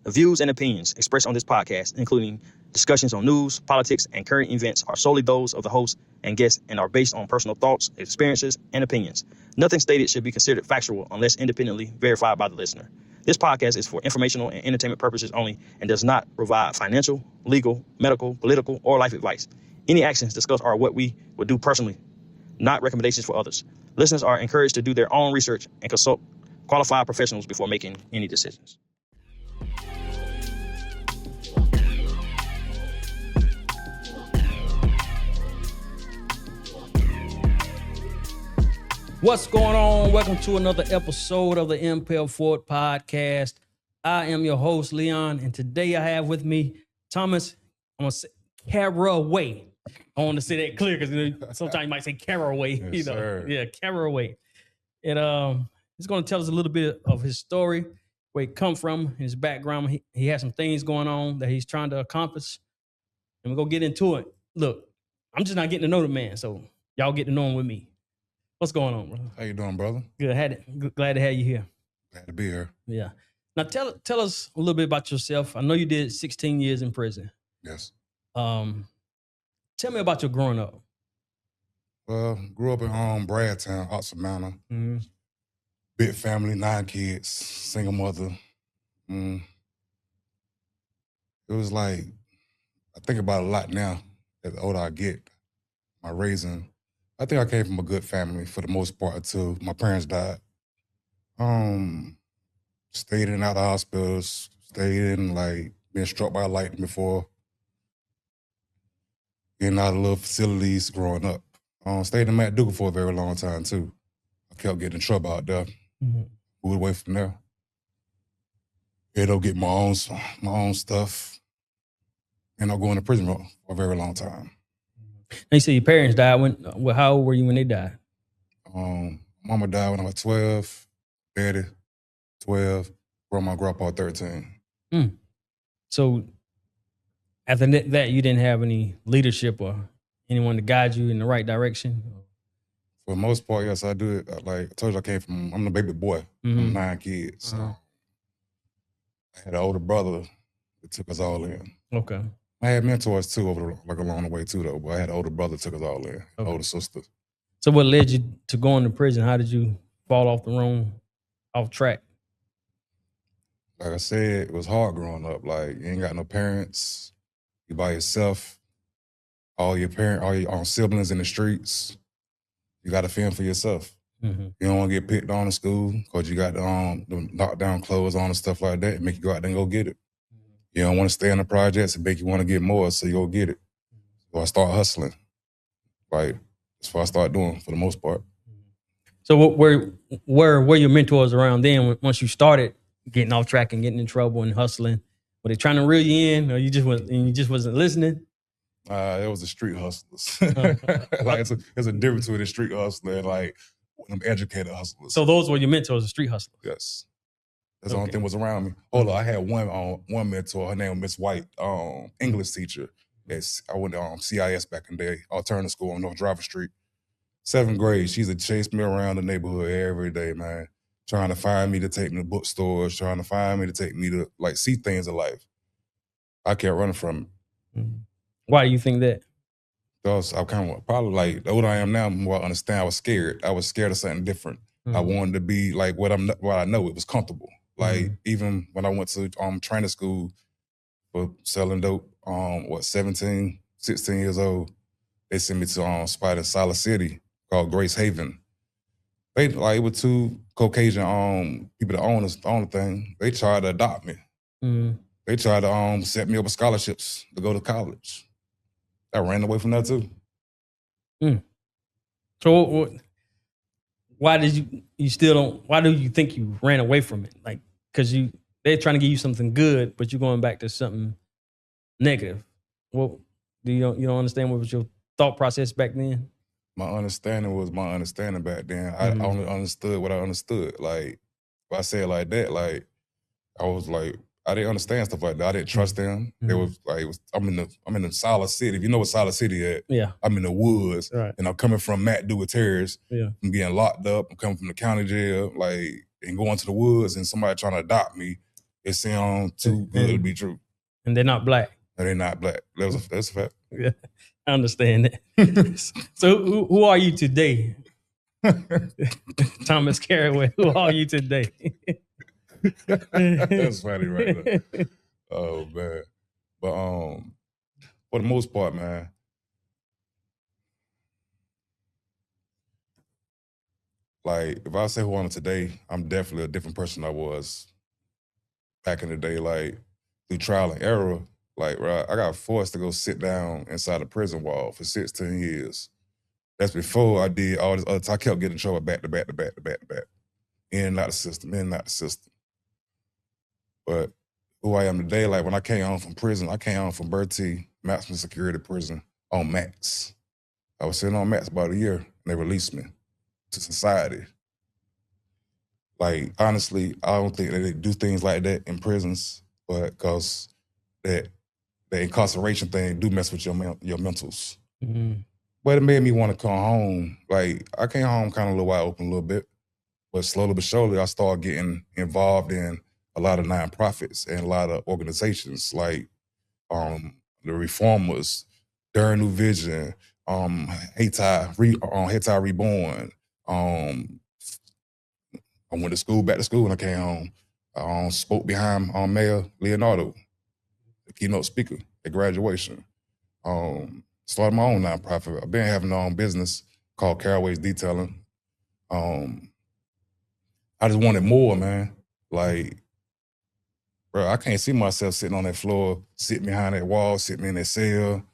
The views and opinions expressed on this podcast, including discussions on news, politics, and current events, are solely those of the host and guests and are based on personal thoughts, experiences, and opinions. Nothing stated should be considered factual unless independently verified by the listener. This podcast is for informational and entertainment purposes only and does not provide financial, legal, medical, political, or life advice. Any actions discussed are what we would do personally, not recommendations for others. Listeners are encouraged to do their own research and consult qualified professionals before making any decisions. What's going on? Welcome to another episode of the Impel podcast. I am your host, Leon, and today I have with me Thomas Caraway. I want to say that clear because sometimes you might say Caraway. Yes, sir. Yeah, Caraway. And he's going to tell us a little bit of his story, where he come from, his background. He has some things going on that he's trying to accomplish, and we're going to get into it. Look, I'm just not getting to know the man, so y'all get to know him with me. What's going on, brother? How you doing, brother? Good. Glad to have you here. Glad to be here. Yeah. Now tell us a little bit about yourself. I know you did 16 years in prison. Yes. Tell me about your growing up. Well, grew up in Bradtown, Oxford Manor. Mm-hmm. Big family, 9 kids, single mother. It was like, I think about it a lot now as the older I get. My raising, I think I came from a good family for the most part until my parents died. Stayed in and out of hospitals, stayed in like being struck by lightning before, getting out of little facilities growing up. Stayed in MacDougal for a very long time too. I kept getting in trouble out there. Mm-hmm. Moved away from there. Ended up getting my own stuff. Ended up going to prison for a very long time. Now you say your parents died. How old were you when they died? Mama died when I was 12. Daddy, 12. Grandma and grandpa, 13. So after that, you didn't have any leadership or anyone to guide you in the right direction? For the most part, yes, I do it. Like I told you, I'm the baby boy from 9 kids. So I had an older brother that took us all in. Okay. I had mentors too along the way too though, but I had an older brother that took us all in, older sister. So what led you to going to prison? How did you fall off track? Like I said, it was hard growing up. Like you ain't got no parents, you by yourself, all your siblings in the streets. You got to fend for yourself. Mm-hmm. You don't want to get picked on in school because you got the knockdown clothes on and stuff like that and make you go out there and go get it. You don't want to stay in the projects and make you want to get more, so you go get it. So I start hustling. Like, that's what I start doing for the most part. So where were your mentors around then once you started getting off track and getting in trouble and hustling? Were they trying to reel you in or you just wasn't listening? It was the street hustlers. Like there's a difference between the street hustler and like them educated hustlers. So those were your mentors, the street hustlers? Yes. That's the only thing was around me. Hold on, I had one mentor. Her name was Miss White, English teacher. Yes, I went to CIS back in the day, alternative school on North Driver Street. 7th grade, she used to chase me around the neighborhood every day, man. Trying to find me to take me to bookstores, trying to find me to take me to like see things in life. I kept running from it. Mm-hmm. Why do you think that? Because I kind of probably like the older I am now, the more I understand. I was scared. I was scared of something different. Mm-hmm. I wanted to be like what I know. It was comfortable. Like even when I went to training school for selling dope, 16 years old, they sent me to a spot in Solid City called Grace Haven. They it was 2 Caucasian people that own the thing. They tried to adopt me. Mm-hmm. They tried to set me up with scholarships to go to college. I ran away from that too. So why do you think you ran away from it? Like, because they're trying to give you something good, but you're going back to something negative. Well, you don't understand what was your thought process back then? My understanding was my understanding back then. I only understood what I understood. Like, if I say it like that, like, I was like, I didn't understand stuff like that. I didn't trust them. It was like I'm in the Solid City. If you know what Solid City at, yeah. I'm in the woods, right. And I'm coming from MacDougal Terrace. Yeah. I'm getting locked up. I'm coming from the county jail, like, and going to the woods, and somebody trying to adopt me. It sounds too good to be true. And they're not black. And they're not black. That's a fact. Yeah, I understand that. So who are you today? Thomas Caraway, who are you today? That's funny right there. Oh man. But for the most part, man, like if I say who I am today, I'm definitely a different person I was back in the day, like through trial and error. Like, right, I got forced to go sit down inside a prison wall for 16 years. That's before I did all this other time. I kept getting in trouble back to back. In and out the system. But who I am today, like when I came home from prison, I came home from Bertie, maximum security prison, on max. I was sitting on max about a year, and they released me to society. Like, honestly, I don't think that they do things like that in prisons, but because that the incarceration thing do mess with your mentals. Mm-hmm. But it made me want to come home. Like, I came home kind of a little wide open a little bit, but slowly but surely, I started getting involved in a lot of nonprofits and a lot of organizations like the Reformers, Durham New Vision, Hayti Reborn. I went to school, back to school when I came home. I spoke behind Mayor Leonardo, the keynote speaker at graduation. Started my own nonprofit. I've been having my own business called Caraway's Detailing. I just wanted more, man. Like, bro, I can't see myself sitting on that floor, sitting behind that wall, sitting in that cell,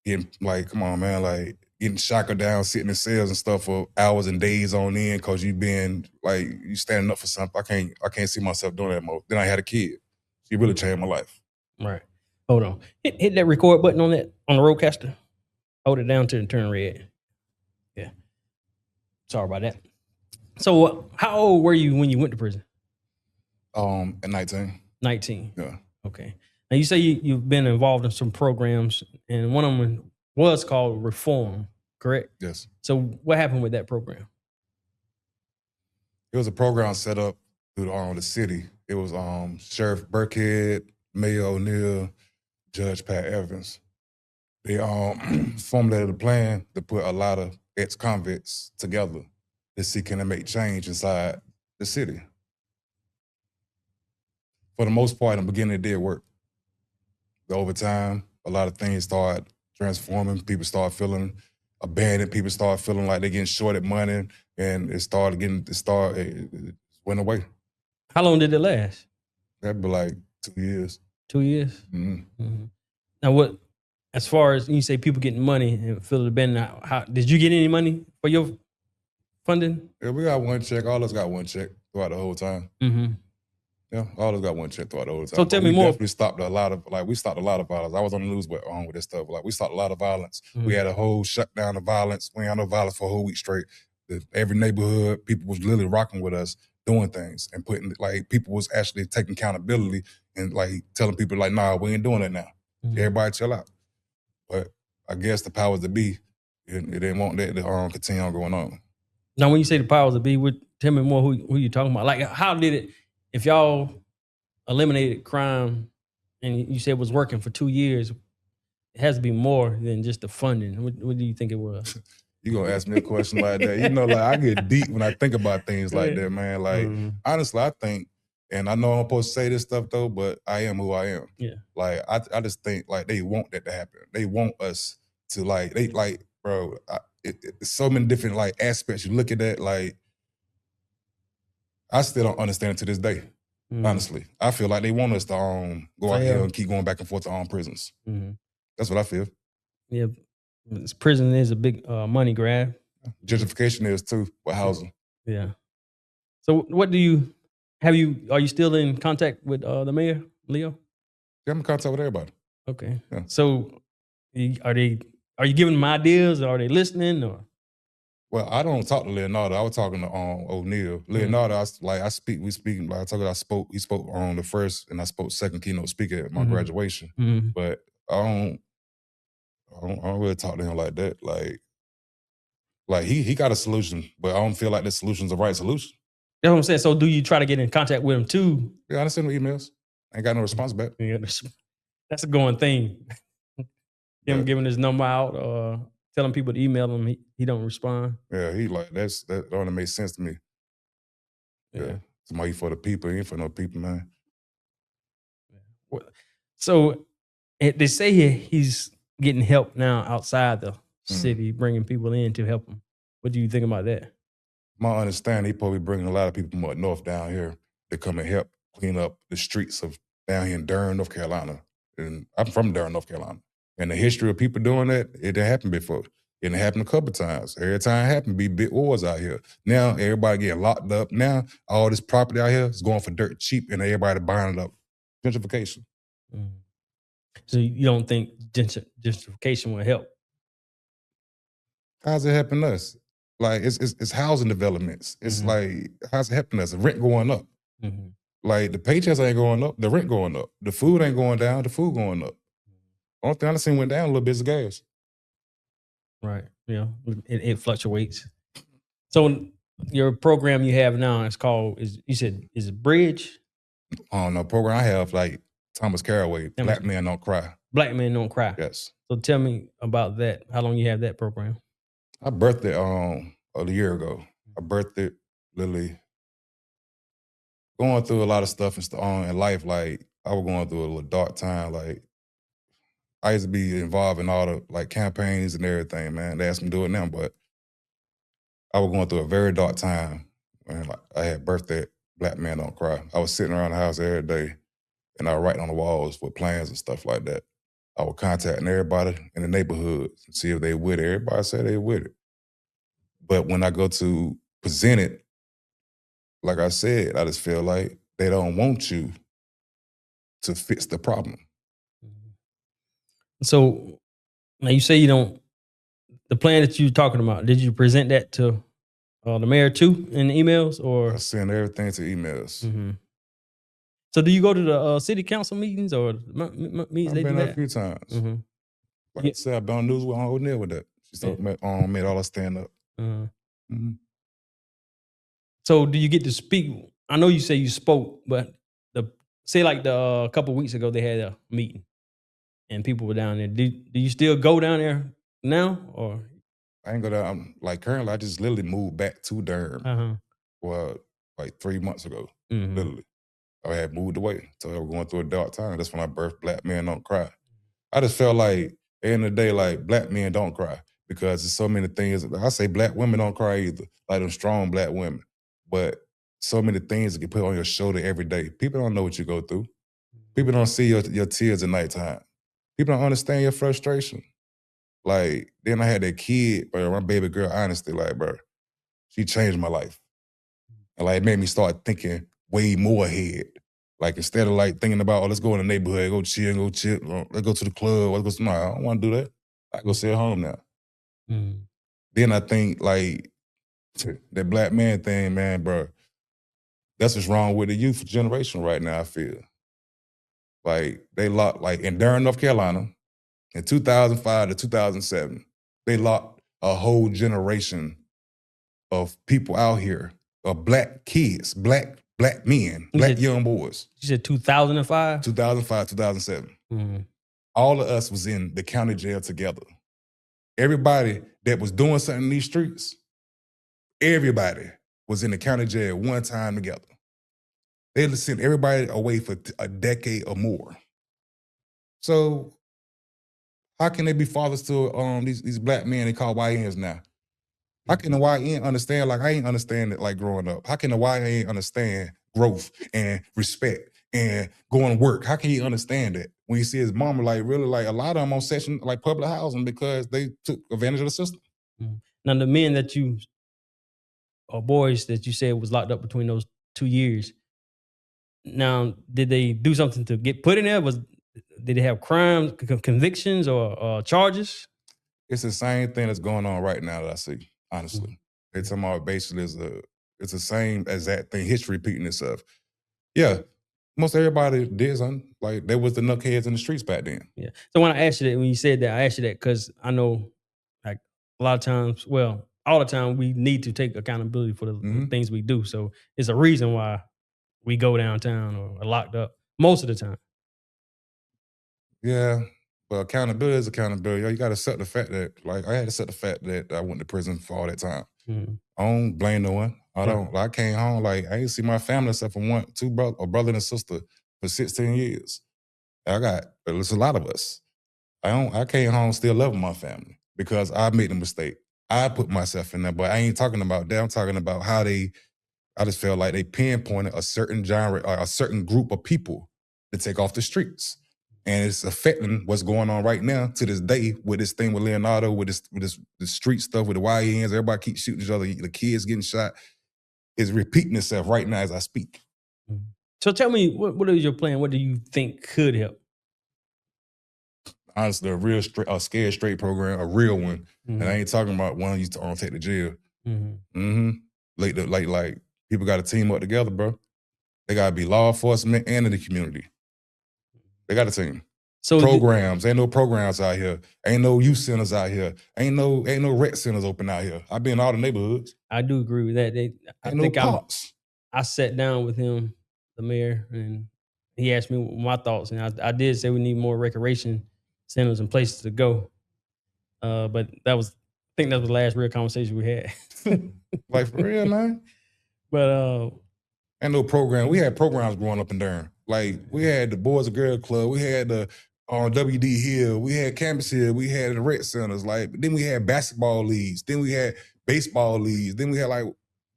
getting like, come on, man, like getting shackled down, sitting in cells and stuff for hours and days on end because you been like you standing up for something. I can't see myself doing that more. Then I had a kid. She really changed my life. Right. Hold on. Hit that record button on the roadcaster. Hold it down till it turn red. Yeah. Sorry about that. So how old were you when you went to prison? At 19. 19. Yeah. Okay. Now you say you've been involved in some programs, and one of them was called Reform, correct? Yes. So what happened with that program? It was a program set up through the city. It was Sheriff Burkhead, Mayor O'Neill, Judge Pat Evans. They formulated a plan to put a lot of ex-convicts together to see can they make change inside the city. For the most part, in the beginning, it did work. But over time, a lot of things started transforming. People started feeling abandoned. People started feeling like they're getting shorted money, and it went away. How long did it last? That'd be like 2 years. 2 years? Mm-hmm. Mm-hmm. Now, as far as you say people getting money and feel abandoned, how did you get any money for your funding? Yeah, we got one check. All of us got one check throughout the whole time. Mm-hmm. Yeah, all of us got one check throughout the whole time. So tell me more. We stopped a lot of violence. I was on the news with this stuff. Like, we stopped a lot of violence. Mm-hmm. We had a whole shutdown of violence. We had no violence for a whole week straight. Every neighborhood, people was literally rocking with us, doing things and people was actually taking accountability and like telling people like, nah, we ain't doing it now. Mm-hmm. Everybody chill out. But I guess the powers that be, it didn't want that to continue on going on. Now, when you say the powers that be, tell me more who you talking about. Like, how did it, if y'all eliminated crime and you said it was working for 2 years, it has to be more than just the funding. What do you think it was? You gonna ask me a question like that? You know, like I get deep when I think about things like that, man. Like, honestly, I think, and I know I'm supposed to say this stuff though, but I am who I am. Yeah. Like, I just think like they want that to happen. They want us to bro, it's so many different like aspects. You look at that, like, I still don't understand it to this day. Honestly, I feel like they want us to go out here and keep going back and forth to prisons. Mm-hmm. That's what I feel. Yeah, prison is a big money grab. Gentrification is too with housing. Yeah. So, what are you still in contact with the mayor, Leo? Yeah, I'm in contact with everybody. Okay. Yeah. So, are you giving them ideas? Or are they listening? Or? Well, I don't talk to Leonardo. I was talking to O'Neill. Leonardo, we speak. Like I told you, he spoke on the first, and I spoke second keynote speaker at my graduation. Mm-hmm. But I don't really talk to him like that. Like he got a solution, but I don't feel like the solution's the right solution. That's what I'm saying. So do you try to get in contact with him too? Yeah, I send him emails. Ain't got no response back. Yeah, that's a going thing. Him giving his number out, telling people to email him, he don't respond. Yeah, he like that only makes sense to me. Yeah. Somebody for the people, he ain't for no people, man. So they say he's getting help now outside the city, bringing people in to help him. What do you think about that? My understanding, he probably bringing a lot of people from up north down here to come and help clean up the streets of down here in Durham, North Carolina. And I'm from Durham, North Carolina. And the history of people doing that, it didn't happen before. It didn't happen a couple of times. Every time it happened, be big wars out here. Now everybody getting locked up. Now all this property out here is going for dirt cheap, and everybody buying it up. Gentrification. So you don't think gentrification will help? How's it helping us? Like it's housing developments. It's like, how's it helping us? The rent going up. Like the paychecks ain't going up, the rent going up. The food ain't going down, the food going up. Only thing I seen went down a little bit is gas. Right. Yeah. It fluctuates. So your program you have now is called, you said, is it Bridge? I don't know. Program I have, like Thomas Caraway, Black Men Don't Cry. Black Men Don't Cry. Yes. So tell me about that. How long you have that program? I birthed it a year ago. I birthed it literally going through a lot of stuff in life. Like I was going through a little dark time. Like I used to be involved in all the like campaigns and everything, man. They asked me to do it now, but I was going through a very dark time when like, I had birthed that Black Man Don't Cry. I was sitting around the house every day and I was writing on the walls with plans and stuff like that. I was contacting everybody in the neighborhood to see if they with it. Everybody said they with it. But when I go to present it, like I said, I just feel like they don't want you to fix the problem. So now you say you don't, the plan that you're talking about, did you present that to the mayor too in the emails? Or I send everything to emails. So do you go to the city council meetings or meetings? I've been there a few times. Like I said, I've been on news with O'Neal with that. She made all her stand up. So do you get to speak? I know you say you spoke, but say like a couple weeks ago they had a meeting and people were down there. Do you still go down there now, or? I ain't go down. Like currently, I just literally moved back to Durham. Well, like 3 months ago, literally. I had moved away, so I was going through a dark time. That's when I birthed Black Men Don't Cry. I just felt like, at the end of the day, like Black men don't cry because there's so many things. I say Black women don't cry either, like them strong Black women. But so many things that get put on your shoulder every day. People don't know what you go through. People don't see your tears at nighttime. People don't understand your frustration. Like, then I had that kid, bro, my baby girl, honestly, like, bro, she changed my life. And like, it made me start thinking way more ahead. Like, instead of like thinking about, let's go in the neighborhood, go chill, let's go to the club, let's go, no, I don't want to do that. I go sit at home now. Then I think like, that Black man thing, man, bro, that's what's wrong with the youth generation right now, I feel. Like, they locked, like in Durham, North Carolina, in 2005 to 2007, they locked a whole generation of people out here, of Black kids, black men, Black young boys. You said 2005? 2005, 2007. All of us was in the county jail together. Everybody that was doing something in these streets, everybody was in the county jail one time together. They sent everybody away for a decade or more. So how can they be fathers to these Black men they call YNs now? How can the YN understand, like I ain't understand it like growing up? How can the YN understand growth and respect and going to work? How can he understand that when he see his mama like really like a lot of them on section like public housing because they took advantage of the system? Now the men that you, or boys that you said was locked up between those 2 years, now did they do something to get put in there? Did they have crimes, convictions, or charges? It's the same thing that's going on right now that I see, honestly. They're talking about basically it's the same exact thing, history repeating itself. Yeah, most everybody did something. Like, there was the knuckheads in the streets back then. Yeah. So when I asked you that, when you said that, I asked you that because I know like a lot of times, well, all the time we need to take accountability for the things we do. So it's a reason why we go downtown or are locked up. most of the time. Yeah, but accountability is accountability. You got to accept the fact that, like, I had to accept the fact that I went to prison for all that time. Mm-hmm. I don't blame no one. I Right. don't. I came home, like, I ain't see my family except for a brother and a sister for 16 years. There's a lot of us. I came home still loving my family because I made a mistake. I put myself in there, but I ain't talking about that. I'm talking about how I just felt like they pinpointed a certain genre, or a certain group of people to take off the streets. And it's affecting what's going on right now to this day with this thing with Leonardo, with the street stuff, with the YNs. Everybody keeps shooting each other. The kids getting shot. It's repeating itself right now as I speak. Mm-hmm. So tell me, what is your plan? What do you think could help? Honestly, a scared straight program, a real one. Mm-hmm. And I ain't talking about one you don't take to jail. Mm-hmm. Like people got to team up together, bro. They got to be law enforcement and in the community. They got a team. So programs, ain't no programs out here. Ain't no youth centers out here. Ain't no rec centers open out here. I've been in all the neighborhoods. I do agree with that. I sat down with him, the mayor, and he asked me my thoughts, and I did say we need more recreation centers and places to go. But I think that was the last real conversation we had. Like, for real, man. But ain't no program. We had programs growing up in Durham. Like, we had the Boys and Girls Club. We had the WD Hill. We had Campus Hill. We had the rec centers. Like, then we had basketball leagues. Then we had baseball leagues. Then we had, like,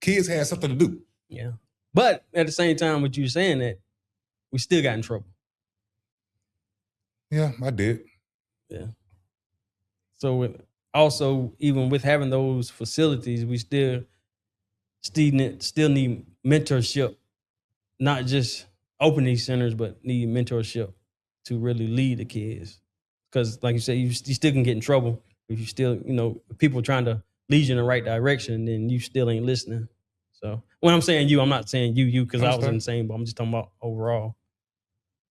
kids had something to do. Yeah. But at the same time, what you saying that we still got in trouble. Yeah, I did. Yeah. So also, even with having those facilities, we still need mentorship, not just open these centers, but need mentorship to really lead the kids. Because like you said, you still can get in trouble if you still, if people trying to lead you in the right direction, then you still ain't listening. So when I'm saying you, I'm not saying you because I was insane, but I'm just talking about overall.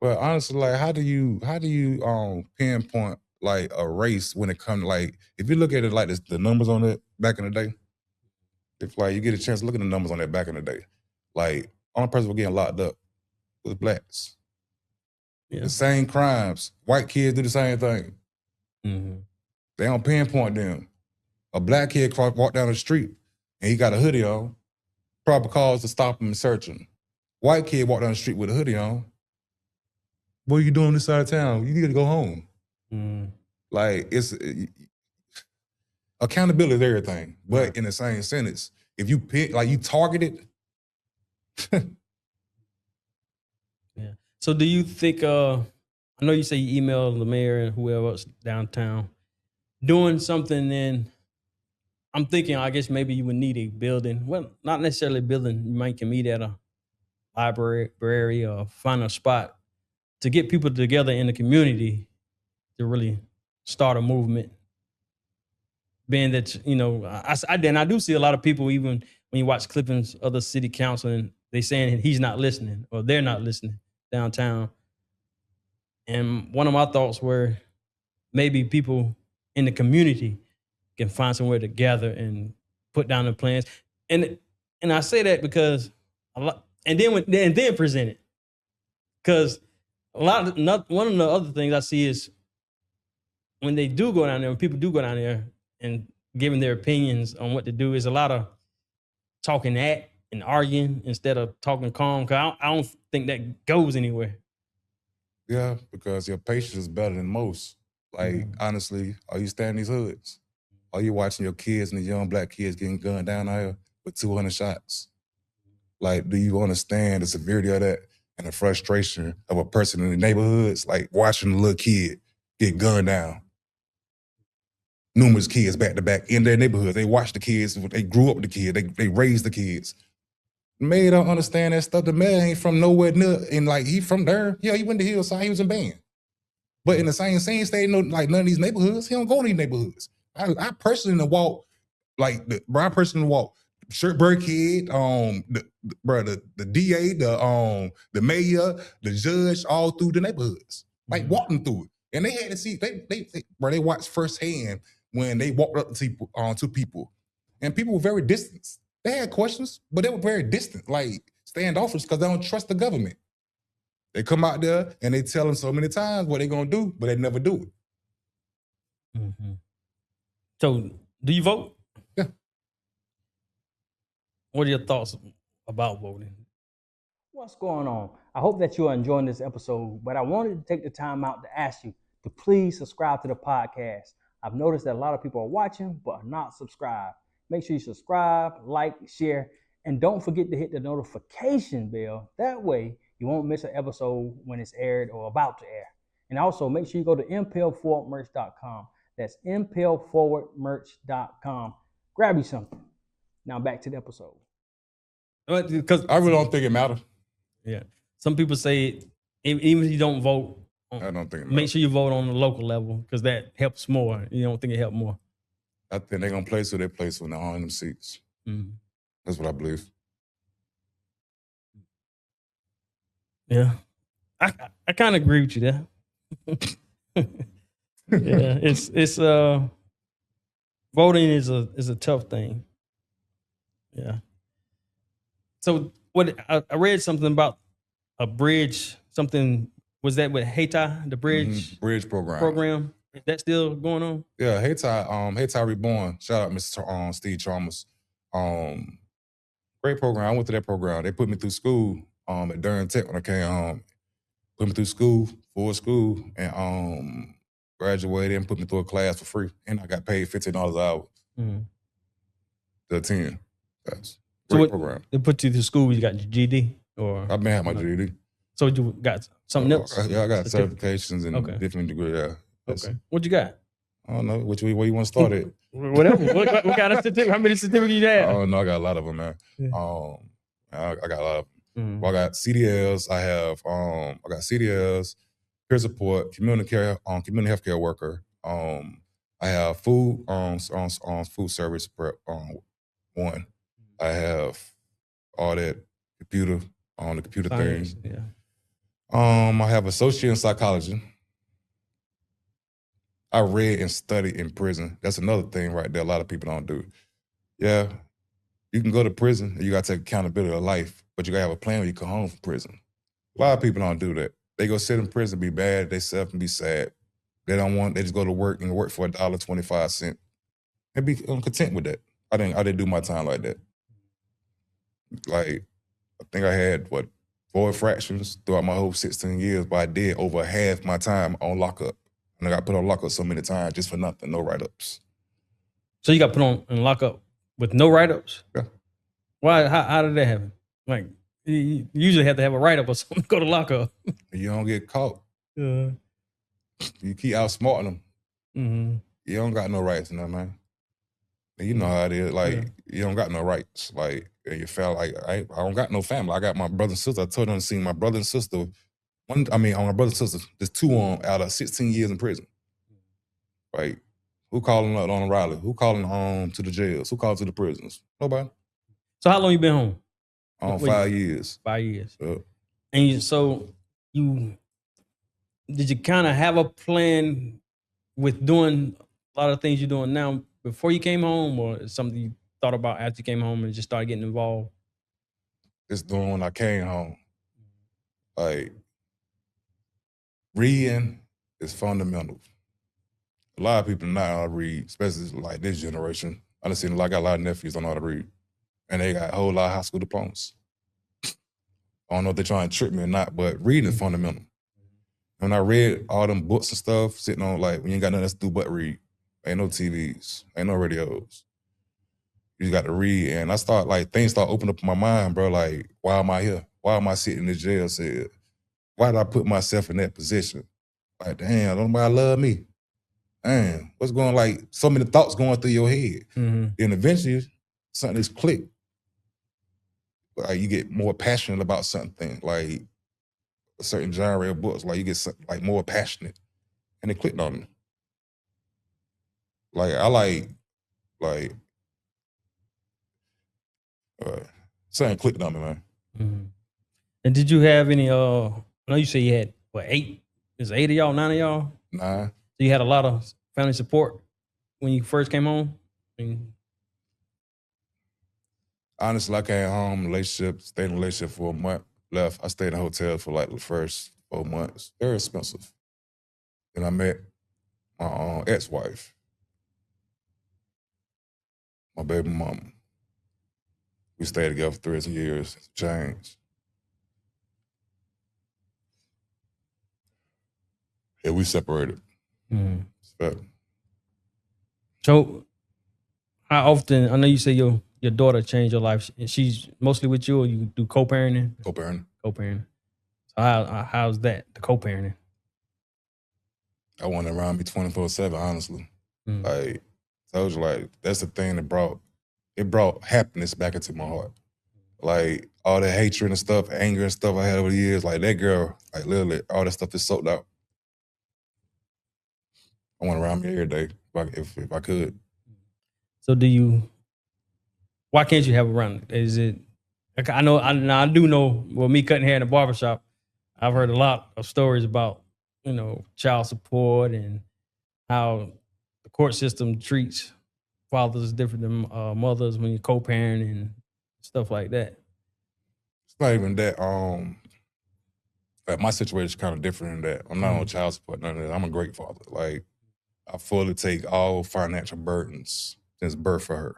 Well, honestly, like, how do you pinpoint like a race when it comes, like, if you look at it like this, the numbers on it back in the day, if like you get a chance to look at the numbers on that back in the day, like, only person was getting locked up was blacks. Yeah. The same crimes, white kids do the same thing. Mm-hmm. They don't pinpoint them. A black kid walk down the street and he got a hoodie on, proper cause to stop him and search him. White kid walk down the street with a hoodie on. What are you doing this side of town? You need to go home. Mm. Like, it's accountability is everything. But in the same sentence, if you pick, like, you target it. Yeah. So do you think, I know you say you emailed the mayor and whoever else downtown, doing something, then I'm thinking, I guess maybe you would need a building. Well, not necessarily a building. You might can meet at a library or find a spot to get people together in the community to really start a movement. Being that, I do see a lot of people, even when you watch clippings of the city council, and they saying he's not listening or they're not listening downtown. And one of my thoughts were maybe people in the community can find somewhere to gather and put down the plans. And I say that because and then present it. Because one of the other things I see is when they do go down there, when people do go down there and giving their opinions on what to do, is a lot of talking at and arguing instead of talking calm. Because I don't think that goes anywhere. Yeah, because your patience is better than most. Like, honestly, are you staying in these hoods? Are you watching your kids and the young black kids getting gunned down out here with 200 shots? Like, do you understand the severity of that and the frustration of a person in the neighborhoods, like watching a little kid get gunned down? Numerous kids back to back in their neighborhoods. They watch the kids, they grew up with the kids, they raised the kids. Mayor don't understand that stuff. The mayor ain't from nowhere near, and like, he from there. Yeah, he went to Hillside, he was in band. But in the same state, like, none of these neighborhoods, he don't go to these neighborhoods. I personally walk, like, I personally walk Shirtburg Kid, the DA, the mayor, the judge, all through the neighborhoods, like, walking through it. And they had to see, they watched firsthand when they walked up to people, and people were very distant. They had questions, but they were very distant, like standoffish, because they don't trust the government. They come out there and they tell them so many times what they're gonna do, but they never do it. Mm-hmm. So, do you vote? Yeah. What are your thoughts about voting? What's going on? I hope that you are enjoying this episode, but I wanted to take the time out to ask you to please subscribe to the podcast. I've noticed that a lot of people are watching but are not subscribed. Make sure you subscribe, like, share, and don't forget to hit the notification bell. That way you won't miss an episode when it's aired or about to air. And also make sure you go to impelforwardmerch.com. That's impelforwardmerch.com. Grab you something. Now back to the episode. Because I really don't think it matters. Yeah. Some people say even if you don't vote, I don't think it make matters. sure you vote on the local level because that helps more. You don't think it helped more? I think they're gonna place who they place when they're on them seats. Mm-hmm. That's what I believe. Yeah. I kind of agree with you there. Yeah, it's voting is a tough thing. Yeah. So what I read something about a bridge, something was that with Haiti, the bridge Bridge program. Is that still going on? Yeah, Haiti Reborn. Shout out Mr. Steve Chalmers. Great program. I went to that program. They put me through school at Durham Tech when I came home. Put me through school, full school, and graduated and put me through a class for free. And I got paid $15 an hour to attend. That's a great program. They put you through school, you got your GD? Or I've been having my GD. So you got something else? Yeah, I got certifications and different degrees. Yeah. Okay. What you got? I don't know. Where you want to start at? Whatever. what kind of certificate? How many certificates you have? Oh, no, I got a lot of them, man. Yeah. I got a lot of them. Well, I got CDLs. I got CDLs, peer support, community healthcare worker. I have food food service prep one. I have all that computer the computer Science, thing. Yeah. I have associate in psychology. I read and studied in prison. That's another thing right there a lot of people don't do. Yeah, you can go to prison and you got to take accountability of life, but you got to have a plan when you come home from prison. A lot of people don't do that. They go sit in prison, be bad, they self and be sad. They just go to work and work for $1.25 and be content with that. I didn't do my time like that. Like, I think I had, 4 infractions throughout my whole 16 years, but I did over half my time on lockup. And I got put on lockup so many times just for nothing, no write-ups. So you got put on in lockup with no write-ups? Yeah. Why? How did that happen? Like, you usually have to have a write-up or something to go to lockup. You don't get caught. Yeah. You keep outsmarting them. Mm-hmm. You don't got no rights in that, man. And you know how it is. Like, you don't got no rights. Like, you feel like, I don't got no family. I got my brother and sister. I told them to see my brother and sister. On my brother and sister, there's 2 out of 16 years in prison. Right? Who calling up on Raleigh? Who calling to the jails? Who calling to the prisons? Nobody. So how long you been home? 5 years. 5 years. Yeah. And did you kind of have a plan with doing a lot of things you're doing now before you came home, or is something you thought about after you came home and just started getting involved? Just doing when I came home. Like, reading is fundamental. A lot of people now know how to read, especially like this generation. I got a lot of nephews don't know how to read. And they got a whole lot of high school diplomas. I don't know if they're trying to trick me or not, but reading is fundamental. When I read all them books and stuff, sitting on like, when you ain't got nothing else to do but read. Ain't no TVs, ain't no radios. You just got to read. And things start opening up in my mind, bro. Like, why am I here? Why am I sitting in this jail cell? Why did I put myself in that position? Like, damn, don't nobody love me. Damn, what's going, like, so many thoughts going through your head. Mm-hmm. Then eventually, something is clicked. Like, you get more passionate about something, like a certain genre of books, like you get like more passionate. And it clicked on me. Like, something clicked on me, man. Mm-hmm. And did you have any, I know you say you had, 8? Is it 8 of y'all, 9 of y'all? 9. So you had a lot of family support when you first came home? Honestly, I came home, stayed in a relationship for a month. left. I stayed in a hotel for like the first 4 months. Very expensive. And I met my ex-wife, my baby mama. We stayed together for 3 years. It's changed. Yeah, we separated. So how often, I know you say your daughter changed your life. She's mostly with you, or you do co-parenting? Co-parenting. Co-parenting. So how's that, the co-parenting? I want it around me 24/7, honestly. Like, I told you, like, that's the thing that brought happiness back into my heart. Like, all the hatred and stuff, anger and stuff I had over the years, like, that girl, like, literally, all that stuff is soaked out. I want it around me every day, if I could. So why can't you have it around? Is it, I do know, well, me cutting hair in the barbershop, I've heard a lot of stories about, child support and how the court system treats fathers different than mothers when you're co-parenting and stuff like that. It's not even that. Like, my situation is kind of different in that I'm not on child support, none of that. I'm a great father. Like, I fully take all financial burdens since birth for her.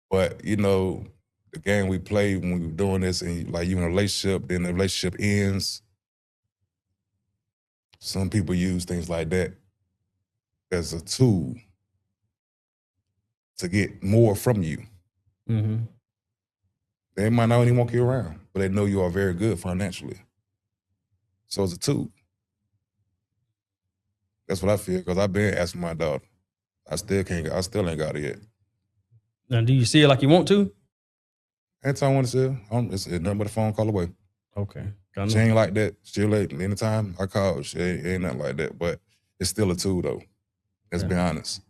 But the game we play when we were doing this, and like you in a relationship, then the relationship ends. Some people use things like that as a tool to get more from you. Mm-hmm. They might not even want you around, but they know you are very good financially. So it's a tool. That's what I feel, because I've been asking my daughter. I still ain't got it yet. Now, do you see it like you want to? Anytime I want to see her, it's nothing but a phone call away. Okay. She ain't like that. She'll let anytime I call, she ain't nothing like that. But it's still a tool, though. Let's be honest.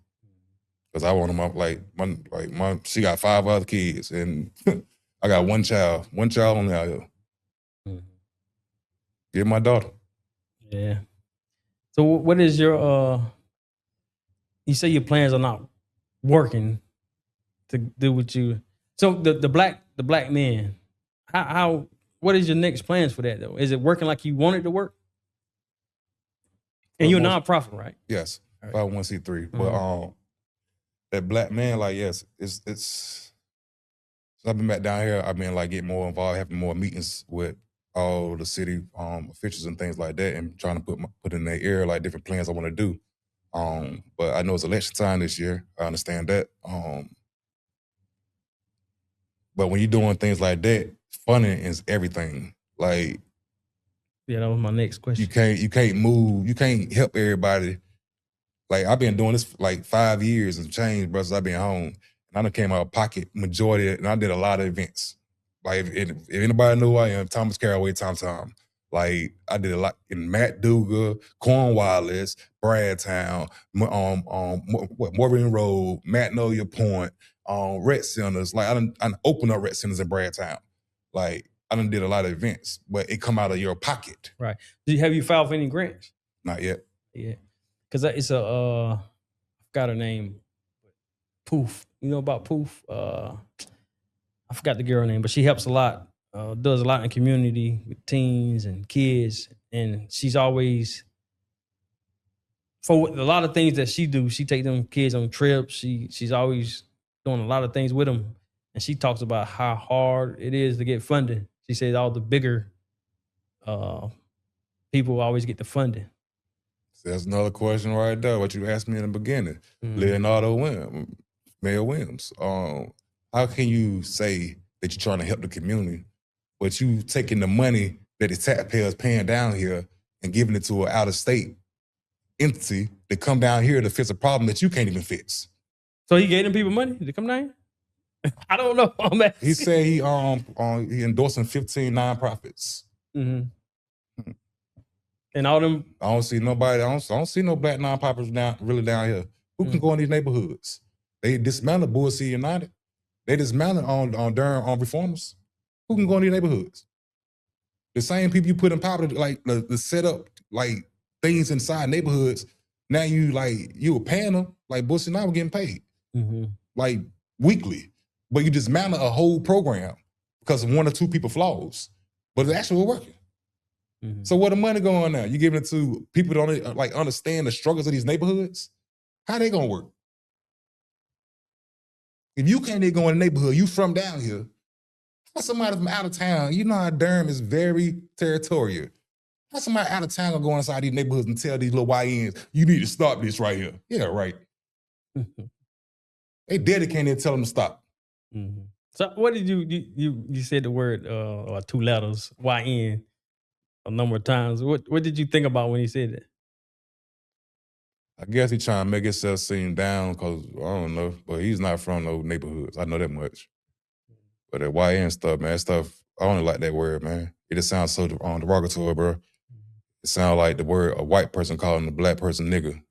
Because I want them she got 5 other kids, and I got one child only out here. Get my daughter. Yeah. So what is your, you say your plans are not working to do what you, so the black men, what is your next plans for that though? Is it working like you want it to work? And you're a nonprofit, right? Yes, right. 501c3. Mm-hmm. But that black man, like, yes, it's since I've been back down here, I've been like getting more involved, having more meetings with all the city officials and things like that, and trying to put in their ear like different plans I want to do. But I know it's election time this year. I understand that. But when you're doing things like that, funding is everything. Like, yeah, that was my next question. You can't move, you can't help everybody. Like, I've been doing this for like 5 years and change, bro, since I've been home. And I done came out of pocket majority of it, and I did a lot of events. Like, if anybody know who I am, Thomas Caraway, Tom. Like, I did a lot in Matduga, Cornwallis, Bradtown, Morgan Road, Magnolia Point, rec centers. Like, I done opened up rec centers in Bradtown. Like, I done did a lot of events, but it come out of your pocket. Right. Have you filed for any grants? Not yet. Yeah. Because it's I forgot her name. Poof. You know about Poof? I forgot the girl name, but she helps a lot. Does a lot in the community with teens and kids. And she's always, for a lot of things that she do, she take them kids on trips. She's always doing a lot of things with them. And she talks about how hard it is to get funding. She says all the bigger people always get the funding. That's another question right there, what you asked me in the beginning. Leonardo Williams, Mayor Williams. How can you say that you're trying to help the community, but you taking the money that the taxpayers paying down here and giving it to an out-of-state entity to come down here to fix a problem that you can't even fix? So he gave them people money to come down here? I don't know. He said he endorsing 15 nonprofits. Mm-hmm. And all them, I don't see nobody. I don't see no black nonprofits down here. Who can go in these neighborhoods? They dismantled Bullseye United. They dismantled on Durham on reformers. Who can go in these neighborhoods? The same people you put in power, like the set up like things inside neighborhoods. Now you were paying them like Bullseye United were getting paid like weekly, but you dismantled a whole program. because of one or two people flaws, but it actually working. Mm-hmm. So where the money going now? You giving it to people that don't like understand the struggles of these neighborhoods? How they gonna work? If you can't even go in the neighborhood, you from down here. How somebody from out of town? You know how Durham is very territorial. How somebody out of town gonna go inside these neighborhoods and tell these little YNs, you need to stop this right here? Yeah, right. They daddy can't even tell them to stop. Mm-hmm. So what did you said the word or 2 letters YN a number of times. What did you think about when he said that? I guess he trying to make himself seem down because I don't know, but he's not from those neighborhoods. I know that much. But that YN stuff, man, that stuff, I don't like that word, man. It just sounds so derogatory, bro. It sounds like the word a white person calling a black person nigga.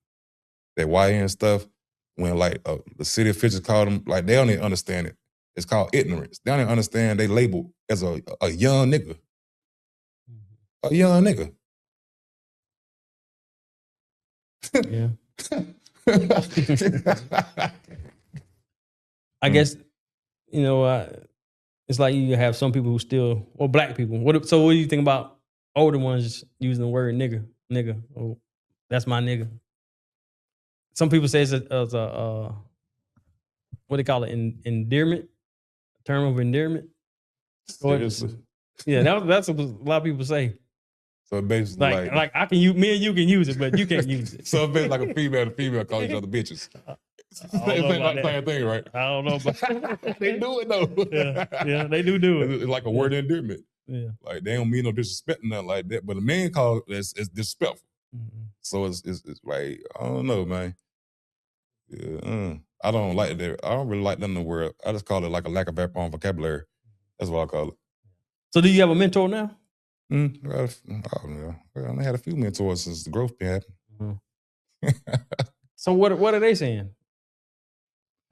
That YN stuff, when like the city officials call them, like they don't even understand it. It's called ignorance. They don't even understand they labeled as a young nigga. A young nigga. Yeah. I guess, you know, it's like you have some people who still, or black people. So what do you think about older ones using the word nigga? Nigga. Oh, that's my nigga. Some people say it's a what they call it, endearment, term of endearment. Seriously. Yeah, that's what a lot of people say. So basically like I can use, me and you can use it, but you can't use it. So basically like a female to female call each other bitches. Same thing, right? I don't know about they do it though. Yeah, they do it. It's like a word of endearment. Yeah. Like they don't mean no disrespect or nothing like that. But a man call it's disrespectful. Mm-hmm. So it's like, I don't know, man. Yeah, I don't like that. I don't really like nothing in the word. I just call it like a lack of vocabulary. That's what I call it. So do you have a mentor now? I don't know. I had a few mentors since the growth been happening. Mm-hmm. So what are they saying?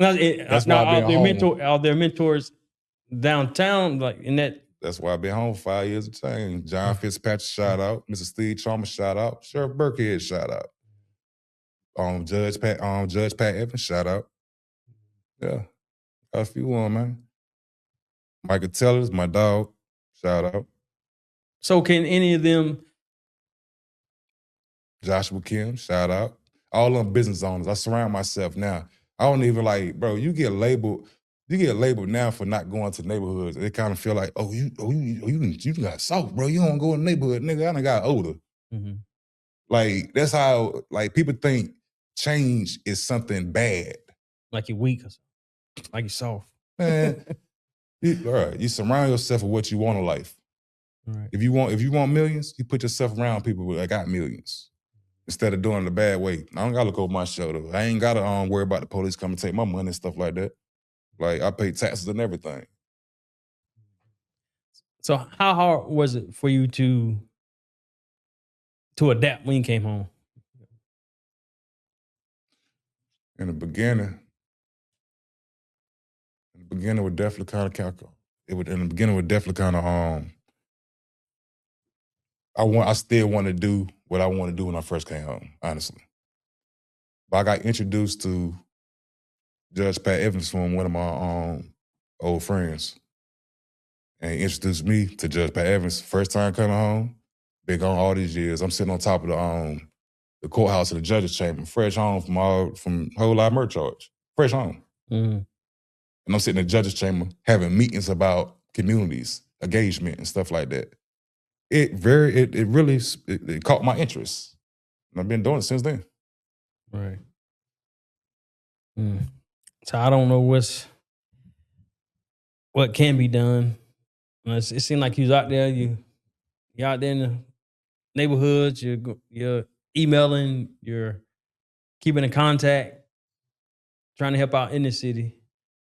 Now, are there mentors downtown, like in that? That's why I've been home 5 years of change. John Fitzpatrick, shout out. Mr. Steve Chalmers, shout out. Sheriff Burkhead, shout out. Judge Pat Evans, shout out. Yeah, got a few on, man. Michael Teller's my dog, shout out. So can any of them? Joshua Kim, shout out. All them business owners. I surround myself now. I don't even like, bro, you get labeled now for not going to neighborhoods. They kind of feel like, you got soft, bro. You don't go in the neighborhood, nigga. I done got older. Mm-hmm. Like, that's how, like, people think change is something bad. Like you're weak or something. Like you're soft. Man, you surround yourself with what you want in life. Right. If you want millions, you put yourself around people that got millions. Instead of doing it the bad way. I don't gotta look over my shoulder. I ain't gotta worry about the police coming to take my money and stuff like that. Like, I pay taxes and everything. So how hard was it for you to adapt when you came home? In the beginning, was definitely kind of calculated. I still want to do what I want to do when I first came home, honestly. But I got introduced to Judge Pat Evans from one of my old friends. And he introduced me to Judge Pat Evans. First time coming home, been gone all these years. I'm sitting on top of the courthouse of the judge's chamber, fresh home from whole lot of murder charge. Fresh home. Mm-hmm. And I'm sitting in the judge's chamber having meetings about communities, engagement, and stuff like that. It really caught my interest. And I've been doing it since then. Right. So I don't know what can be done. It seemed like you're out there. You're out there in the neighborhoods. You're emailing. You're keeping in contact, trying to help out in the city.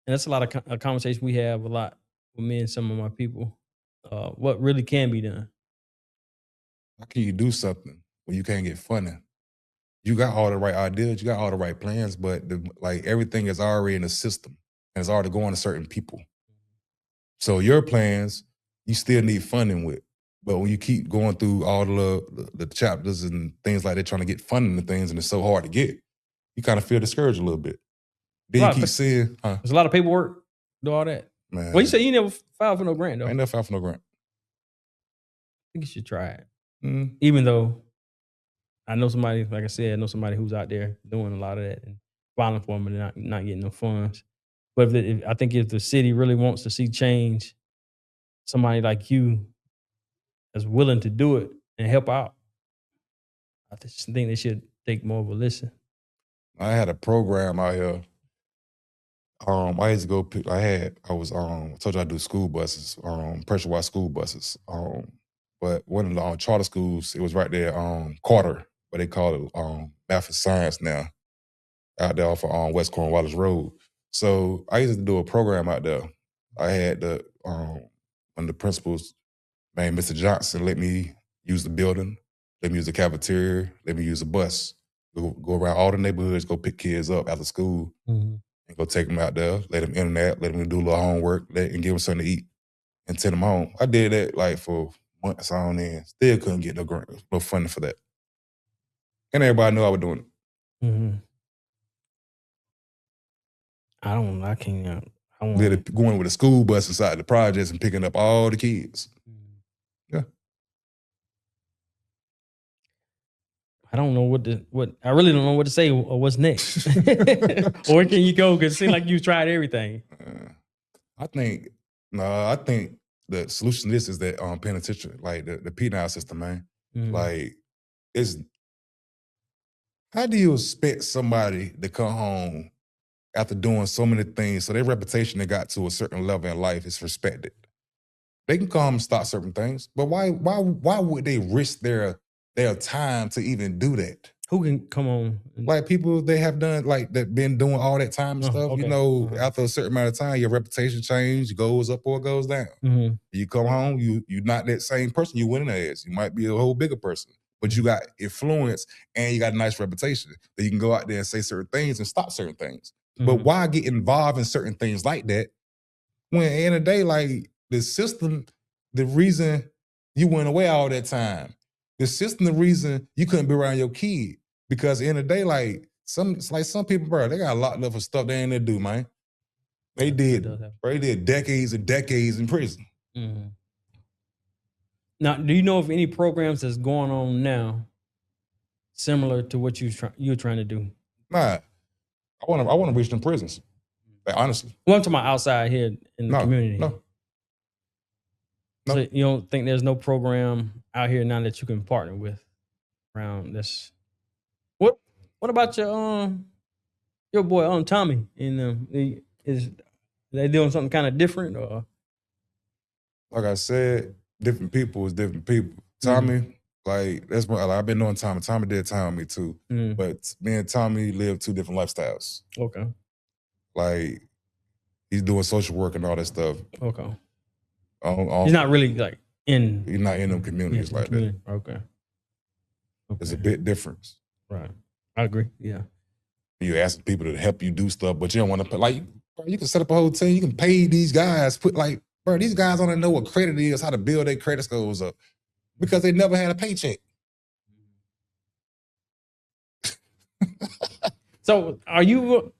And that's a lot of conversation we have a lot with me and some of my people. What really can be done? How can you do something when you can't get funding? You got all the right ideas, you got all the right plans, but everything is already in the system and it's already going to certain people. So your plans, you still need funding with. But when you keep going through all the chapters and things like that, trying to get funding and things, and it's so hard to get, you kind of feel discouraged a little bit. Then you keep seeing, There's a lot of paperwork, do all that. Man. Well, you said you never filed for no grant, though. I ain't never filed for no grant. I think you should try it. Mm. Even though I know somebody, like I said, I know somebody who's out there doing a lot of that and filing for them and not getting no funds. But I think if the city really wants to see change, somebody like you is willing to do it and help out, I just think they should take more of a listen. I had a program out here. I used to go. I told you I do school buses, pressurized school buses. But one of the charter schools, it was right there, Carter, but they call it Math and Science now, out there off of West Cornwallis Road. So I used to do a program out there. I had one of the principals, named Mr. Johnson, let me use the building, let me use the cafeteria, let me use the bus, go around all the neighborhoods, go pick kids up after school. Mm-hmm. And go take them out there, let them internet, let them do a little homework, and give them something to eat, and send them home. I did that like for months on end. Still couldn't get no funding for that. And everybody knew I was doing it. Mm-hmm. I can't. Going with a school bus inside the projects and picking up all the kids. Yeah. I don't know what I really don't know what to say or what's next. Or where can you go? Because it seems like you tried everything. I think the solution to this is that penitentiary, like the penal system, man. Mm-hmm. Like, how do you expect somebody to come home after doing so many things, so their reputation they got to a certain level in life is respected? They can come and stop certain things, but why would they risk their time to even do that? Who can come on? Like people they have done, like that been doing all that time and stuff. Okay. After a certain amount of time, your reputation changes, goes up or goes down. Mm-hmm. You come home, you're not that same person you went in there as. You might be a whole bigger person, but you got influence and you got a nice reputation that you can go out there and say certain things and stop certain things. Mm-hmm. But why get involved in certain things like that when at the end of the day, like the system, the reason you went away all that time, the system, the reason you couldn't be around your kid, because at the end of the day, like some people, bro, they got locked up for stuff they ain't there to do, man. They did decades and decades in prison. Mm-hmm. Now, do you know of any programs that's going on now similar to what you're trying to do? Nah, I want to reach them prisons. Like, honestly. Well, I'm talking about outside here in the community. No. So you don't think there's no program out here now that you can partner with around this? What about your boy Tommy? Is they doing something kind of different, or? Like I said, different people is different people. Tommy, like that's what I've been knowing Tommy. Tommy did time with me too. Mm-hmm. But me and Tommy live two different lifestyles. Okay. Like he's doing social work and all that stuff. Okay. He's not really like in. He's not in them communities like that. Okay. There's a bit difference. Right. I agree. Yeah. You ask people to help you do stuff, but you don't want to pay. Like, bro, you can set up a whole team. You can pay these guys. Bro, these guys don't know what credit is, how to build their credit scores up, because they never had a paycheck. So, are you?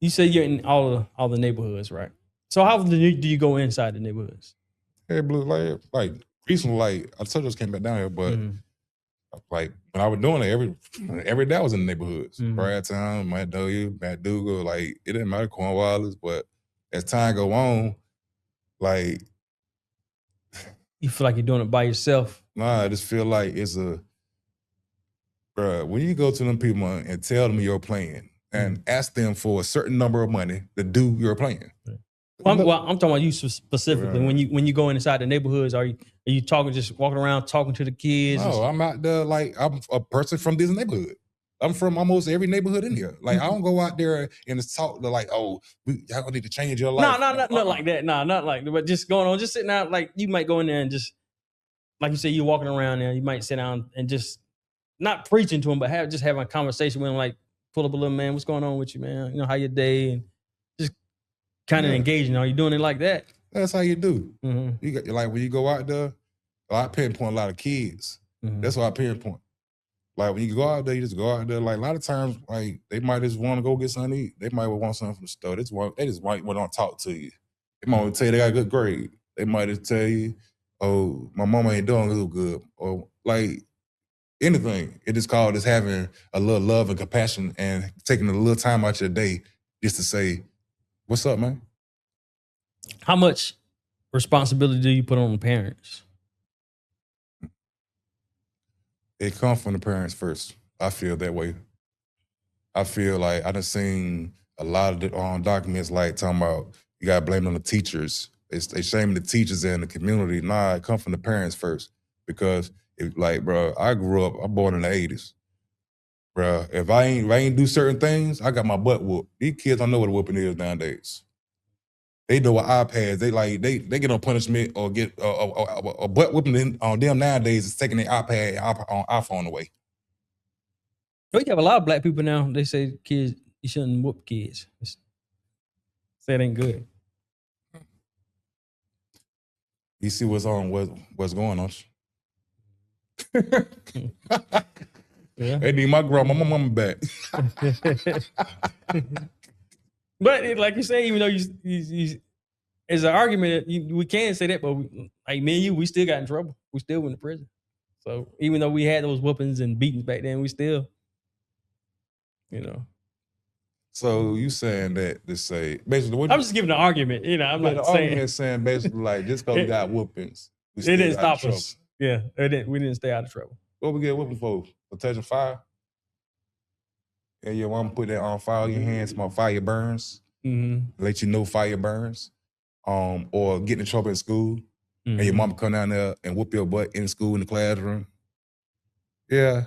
You say you're in all the neighborhoods, right? So, how do you go inside the neighborhoods? Hey, Blue, like recently, like I told you, I just came back down here, but like when I was doing it, every day I was in the neighborhoods. Brad Town, Matt Dougal, like it didn't matter Cornwallis, but as time go on, like you feel like you're doing it by yourself. Nah, I just feel like it's bruh, when you go to them people and tell them your plan and ask them for a certain number of money to do your plan. I'm talking about you specifically. Right. When you go inside the neighborhoods, are you talking, just walking around talking to the kids? No, I'm out there like I'm a person from this neighborhood. I'm from almost every neighborhood in here. Like I don't go out there and just talk to like, y'all need to change your life. Not like that. No, not like that. But just going on, just sitting out. Like you might go in there and just, like you say, you're walking around there. You might sit down and just not preaching to them, but just having a conversation with them. Like pull up a little, man, what's going on with you, man? You know, how your day, and just kind of engaging. Are you doing it like that? That's how you do. Mm-hmm. You got, like when you go out there, I pinpoint a lot of kids. Mm-hmm. That's why I pinpoint. Like when you go out there, you just go out there. Like a lot of times, like they might just want to go get something to eat. They might want something from the store. They just might want to talk to you. They might tell you they got a good grade. They might tell you, oh, my mama ain't doing real good. Or like anything. It is called just having a little love and compassion and taking a little time out your day just to say, what's up, man? How much responsibility do you put on the parents? It comes from the parents first. I feel that way. I feel like I done seen a lot of the documents like talking about you gotta blame it on the teachers. They shaming the teachers and the community. Nah, it comes from the parents first. Because bro, I grew up, I'm born in the 80s. Bro, if I ain't do certain things, I got my butt whooped. These kids don't know what a whooping is nowadays. They know what iPads. They get on punishment or get a butt whooping on them nowadays is taking their iPad on iPhone away. We have a lot of black people now. They say kids, you shouldn't whoop kids. Say it ain't good. You see what's going on. Yeah. They need my mama back. But like you say, even though you it's an argument, we can say that, but like me and you, we still got in trouble. We still went to prison. So even though we had those whoopings and beatings back then, we still, So you saying that to say basically what I'm just giving an argument, I'm not the saying argument saying basically like just because we got whoopings, we it still didn't out of stop us. Yeah, we didn't stay out of trouble. What we get whooping for? For touching fire? And your mama put that on fire in your hands, my fire burns. Mm-hmm. Let you know fire burns. Or getting in trouble in school. Mm-hmm. And your mama come down there and whoop your butt in school in the classroom. Yeah.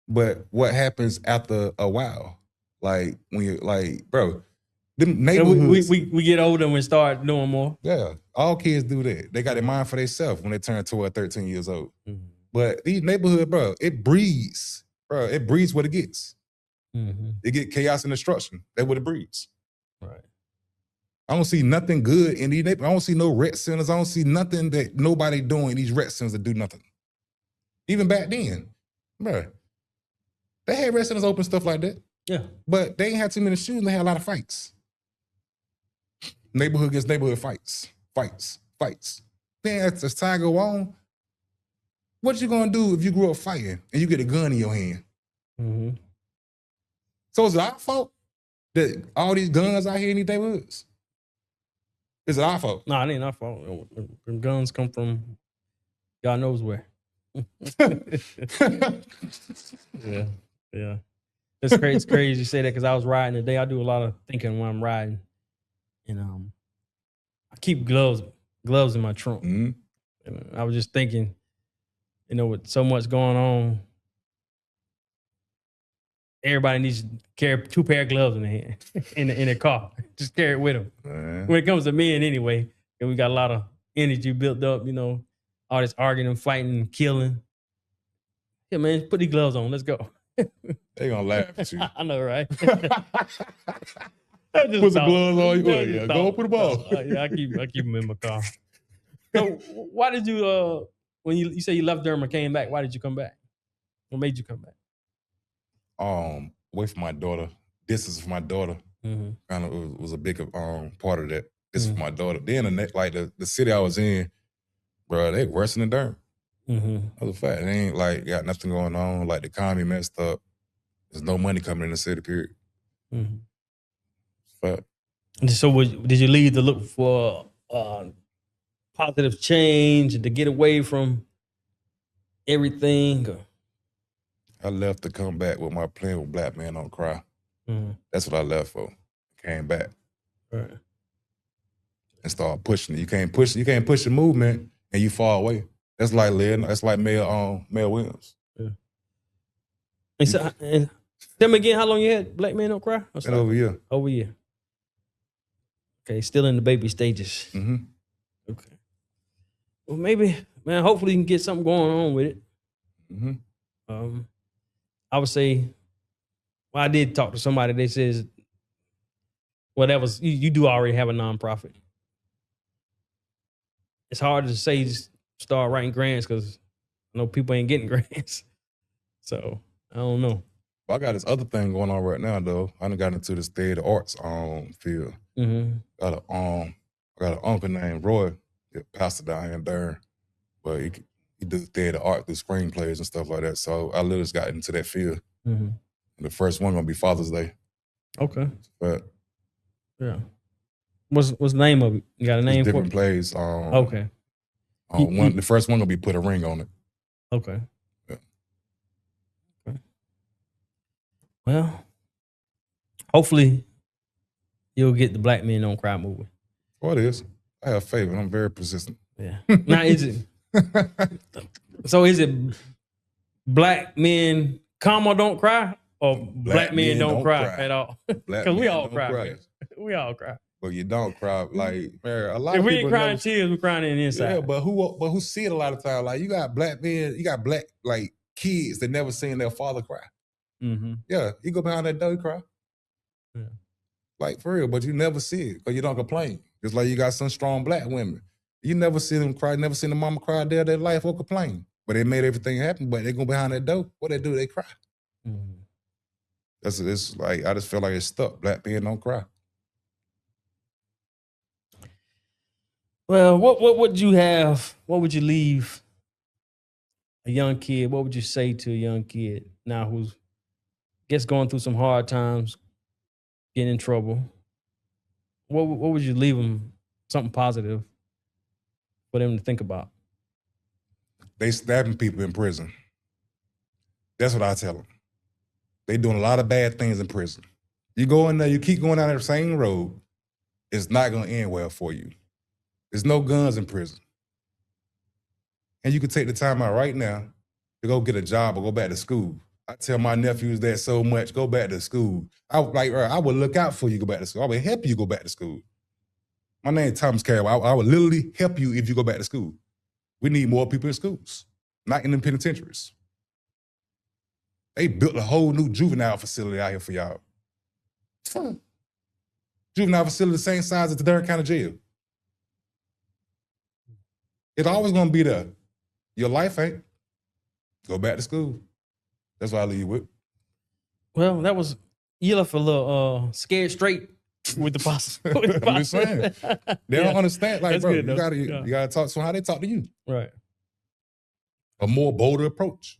But what happens after a while? Like when you bro, them neighborhoods. We get older and we start doing more. Yeah. All kids do that. They got their mind for themselves when they turn 12, 13 years old. Mm-hmm. But these neighborhoods, bro, it breeds. Bro, it breeds what it gets. Mm-hmm. It get chaos and destruction. That's what it breeds. Right. I don't see nothing good in these neighborhoods. I don't see no rec centers. I don't see nothing that nobody doing these rec centers that do nothing. Even back then, bro, they had rec centers open, stuff like that. Yeah. But they ain't had too many shootings. They had a lot of fights. Neighborhood against neighborhood fights. Then as time go on, what you gonna do if you grew up fighting and you get a gun in your hand? Mm-hmm. So is it our fault that all these guns out here in these neighborhoods? Is it our fault? No, it ain't our fault. The guns come from God knows where. Yeah. It's crazy. It's crazy you say that because I was riding today. I do a lot of thinking when I'm riding, and I keep gloves in my trunk. Mm-hmm. And I was just thinking, with so much going on, everybody needs to carry 2 pair of gloves in their hand in their car. Just carry it with them. When it comes to men, anyway, and we got a lot of energy built up. All this arguing, fighting, killing. Yeah, man, put these gloves on. Let's go. They gonna laugh at you. I know, right? Put the gloves on. Yeah, go put them on. Yeah, I keep them in my car. So, why did you? When you say you left Durham and came back, why did you come back? What made you come back? Away from my daughter. Distance from my daughter. Mm-hmm. Kind of was a big part of that. This is my daughter. Then the city I was in, bro, they worse than Durham. Mm-hmm. That's a fact. They ain't got nothing going on. Like the economy messed up. There's no money coming in the city, period. Mm-hmm. Fact. So did you leave to look for positive change and to get away from everything? I left to come back with my plan with Black Man Don't Cry. Mm-hmm. That's what I left for. Came back. Right. And started pushing it. You can't push the movement and you fall away. That's like Mel Williams. Yeah. And tell me again how long you had Black Man Don't Cry? Been over a year. Over a year. Okay, still in the baby stages. Mm-hmm. Okay. Well, maybe, man, hopefully you can get something going on with it. Mm-hmm. I would say, well, I did talk to somebody. They says, well, that was, you do already have a nonprofit. It's hard to say just start writing grants because I know people ain't getting grants. So I don't know. But I got this other thing going on right now, though. I done got into this theater arts field. I got an uncle named Roy, pastor down here in Durham, but he do theater art through screenplays and stuff like that. So I literally got into that field. And the first one gonna be Father's Day. Okay. But yeah. What's the name of it? You got a name for different it? plays. Okay. The first one gonna be Put a Ring on It. Okay. Yeah. Okay. Well, hopefully you'll get the Black Men Don't Cry movie. Oh, it is. I have faith, and I'm very persistent. Yeah. Now, is it? So is it Black Men, don't cry, or Black Men don't cry at all? Because we all cry. We all cry. But you don't cry. Like, man, a lot if of people. If we ain't crying tears, we're crying in the inside. Yeah, but who see it a lot of times? Like, you got black men, you got black like kids that never seen their father cry. Yeah, you go behind that door, you cry. Yeah. Like, for real, but you never see it because you don't complain. It's like you got some strong black women. You never see them cry, never seen the mama cry their life or complain. But they made everything happen, but they go behind that door. What they do, they cry. It's like, I just feel like it's stuck. Black men don't cry. Well, what would you have? What would you leave a young kid? What would you say to a young kid now who's going through some hard times, getting in trouble? What would you leave them? Something positive for them to think about. They stabbing people in prison. That's what I tell them. They doing a lot of bad things in prison. You go in there, you keep going down that same road, it's not gonna end well for you. There's no guns in prison. And you can take the time out right now to go get a job or go back to school. I tell my nephews that so much, go back to school. I would look out for you to go back to school. I would help you go back to school. My name is Thomas Caraway. I would literally help you if you go back to school. We need more people in schools, not in the penitentiaries. They built a whole new juvenile facility out here for y'all. Juvenile facility the same size as the Durham County Jail. It's always gonna be there. Your life ain't. Go back to school. That's what I leave you with. Well, that was, you left a little scared straight with the boss. I'm just saying. They don't understand. Like, that's bro, good, you gotta talk to them how they talk to you. Right. A more bolder approach.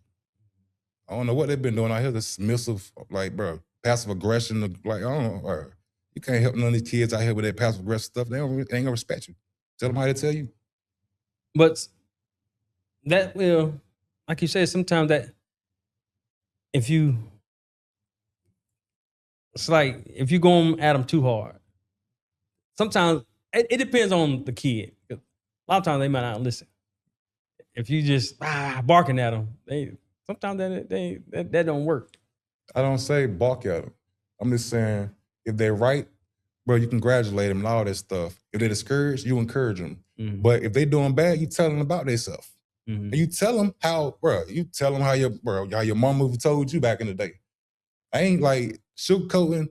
I don't know what they've been doing out here. This dismissive, like, bro, passive aggression. Like, I don't know. You can't help none of these kids out here with that passive aggressive stuff. They ain't gonna respect you. Tell them how they tell you. But that will, like you said, sometimes that if you go at them too hard, sometimes it depends on the kid. A lot of times they might not listen. If you just barking at them, sometimes that don't work. I don't say bark at them. I'm just saying, if they're right, bro, you congratulate them and all that stuff. If they're discouraged, you encourage them. But if they doing bad, you tell them about themselves. And you tell them how, bro, how your mama told you back in the day. I ain't like sugarcoating,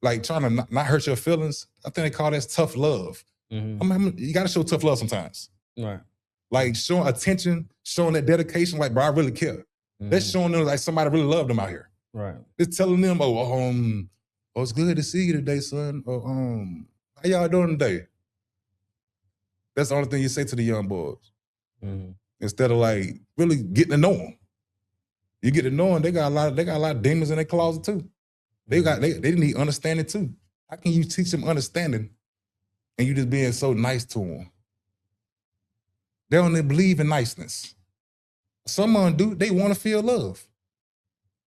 like trying to not hurt your feelings. I think they call that tough love. You got to show tough love sometimes. Right. Like showing attention, showing that dedication, like, bro, I really care. That's showing them like somebody really loved them out here. Right. It's telling them, it's good to see you today, son. How y'all doing today? That's the only thing you say to the young boys. Instead of like really getting to know them. You get to know them, they got a lot of demons in their closet too. They need understanding too. How can you teach them understanding and you just being so nice to them? They don't even believe in niceness. Some of them do, they want to feel love.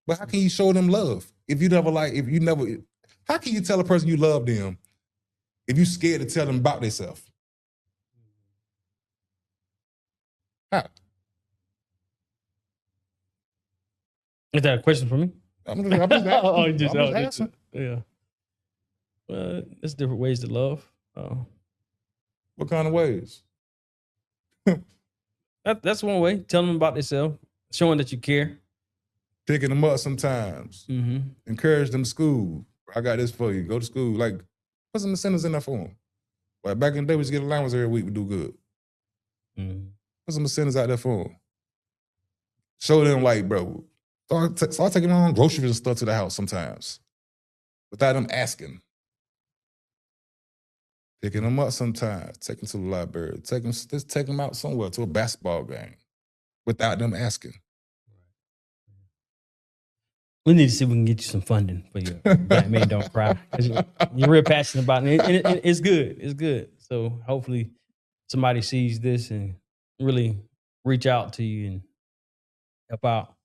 But how can you show them love? How can you tell a person you love them if you're scared to tell them about themselves? How? Is that a question for me? I'm just asking. Yeah. Well, there's different ways to love. What kind of ways? That's one way. Telling them about themselves, showing that you care. Picking them up sometimes. Encourage them to school. I got this for you. Go to school. Like, put some incentives in there for them. Like back in the day, we used to get allowance every week. We do good. Put some incentives out there for them. Show them like, bro, Start taking my own groceries and stuff to the house sometimes without them asking. Picking them up sometimes, take them to the library, just take them out somewhere to a basketball game without them asking. We need to see if we can get you some funding for your Black Men Don't Cry. 'Cause you're real passionate about it. And it's good. It's good. So hopefully somebody sees this and really reach out to you and help out.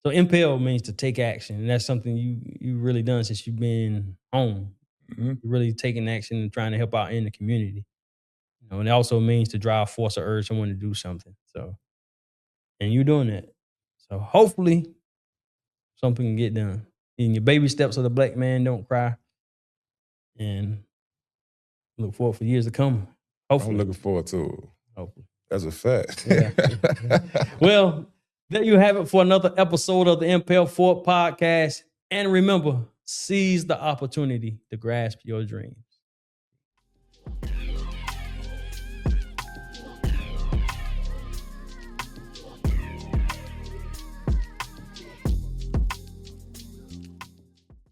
So Impel means to take action. And that's something you really done since you've been home. Mm-hmm. You're really taking action and trying to help out in the community. You know, and it also means to drive force or urge someone to do something. So, and you're doing that. So hopefully something can get done. In your baby steps of the Black Man Don't Cry. And look forward for years to come. Hopefully. I'm looking forward to it. Hopefully. That's a fact. Yeah. Well, there you have it for another episode of the Impel Forward podcast. And remember, seize the opportunity to grasp your dreams.